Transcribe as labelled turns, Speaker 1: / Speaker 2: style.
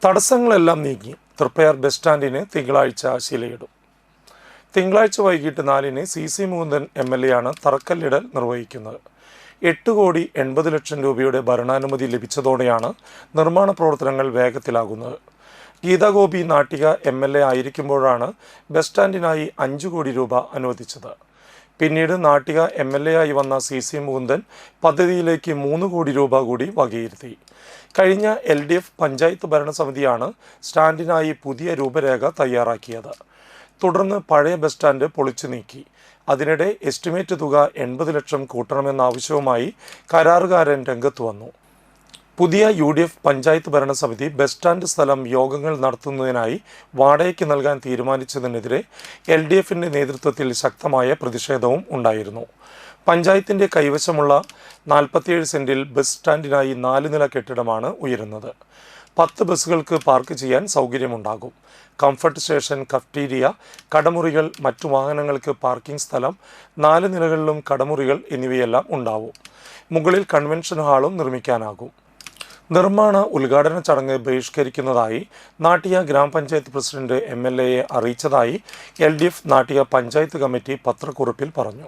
Speaker 1: തടസ്സങ്ങളെല്ലാം നീങ്ങി തൃപ്പയാർ ബസ് സ്റ്റാൻഡിന് തിങ്കളാഴ്ച ശിലയിടും. തിങ്കളാഴ്ച വൈകിട്ട് 4-ന് CC മുകുന്ദൻ MLA ആണ് തറക്കല്ലിടൽ നിർവഹിക്കുന്നത്. 8,80,00,000 രൂപയുടെ ഭരണാനുമതി ലഭിച്ചതോടെയാണ് നിർമ്മാണ പ്രവർത്തനങ്ങൾ വേഗത്തിലാകുന്നത്. ഗീതാഗോപി നാട്ടിക MLA ആയിരിക്കുമ്പോഴാണ് ബസ് സ്റ്റാൻഡിനായി 5 കോടി രൂപ അനുവദിച്ചത്. പിന്നീട് നാട്ടിക MLA ആയി വന്ന CC മുകുന്ദൻ പദ്ധതിയിലേക്ക് 3 കോടി രൂപ കൂടി വകയിരുത്തി. കഴിഞ്ഞ LDF പഞ്ചായത്ത് ഭരണസമിതിയാണ് സ്റ്റാൻഡിനായി പുതിയ രൂപരേഖ തയ്യാറാക്കിയത്. തുടർന്ന് പഴയ ബസ് സ്റ്റാൻഡ് പൊളിച്ചു നീക്കി. അതിനിടെ എസ്റ്റിമേറ്റ് തുക 80 ലക്ഷം കൂട്ടണമെന്ന ആവശ്യവുമായി കരാറുകാരൻ രംഗത്ത് വന്നു. പുതിയ UDF പഞ്ചായത്ത് ഭരണസമിതി ബസ് സ്റ്റാൻഡ് സ്ഥലം യോഗങ്ങൾ നടത്തുന്നതിനായി വാടകയ്ക്ക് നൽകാൻ തീരുമാനിച്ചതിനെതിരെ LDFിൻ്റെ നേതൃത്വത്തിൽ ശക്തമായ പ്രതിഷേധവും ഉണ്ടായിരുന്നു. പഞ്ചായത്തിൻ്റെ കൈവശമുള്ള 47 സെൻറ്റിൽ ബസ് സ്റ്റാൻഡിനായി 4 നില കെട്ടിടമാണ് ഉയരുന്നത്. 10 ബസ്സുകൾക്ക് പാർക്ക് ചെയ്യാൻ സൗകര്യമുണ്ടാകും. കംഫർട്ട് സ്റ്റേഷൻ, കഫ്റ്റീരിയ, കടമുറികൾ, മറ്റു വാഹനങ്ങൾക്ക് പാർക്കിംഗ് സ്ഥലം, 4 നിലകളിലും കടമുറികൾ എന്നിവയെല്ലാം ഉണ്ടാവും. മുകളിൽ കൺവെൻഷൻ ഹാളും നിർമ്മിക്കാനാകും. നിർമ്മാണ ഉദ്ഘാടന ചടങ്ങ് ബഹിഷ്കരിക്കുന്നതായി നാട്ടിക ഗ്രാമപഞ്ചായത്ത് പ്രസിഡന്റ് MLAയെ അറിയിച്ചതായി LDF നാട്ടിക പഞ്ചായത്ത് കമ്മിറ്റി പത്രക്കുറിപ്പിൽ പറഞ്ഞു.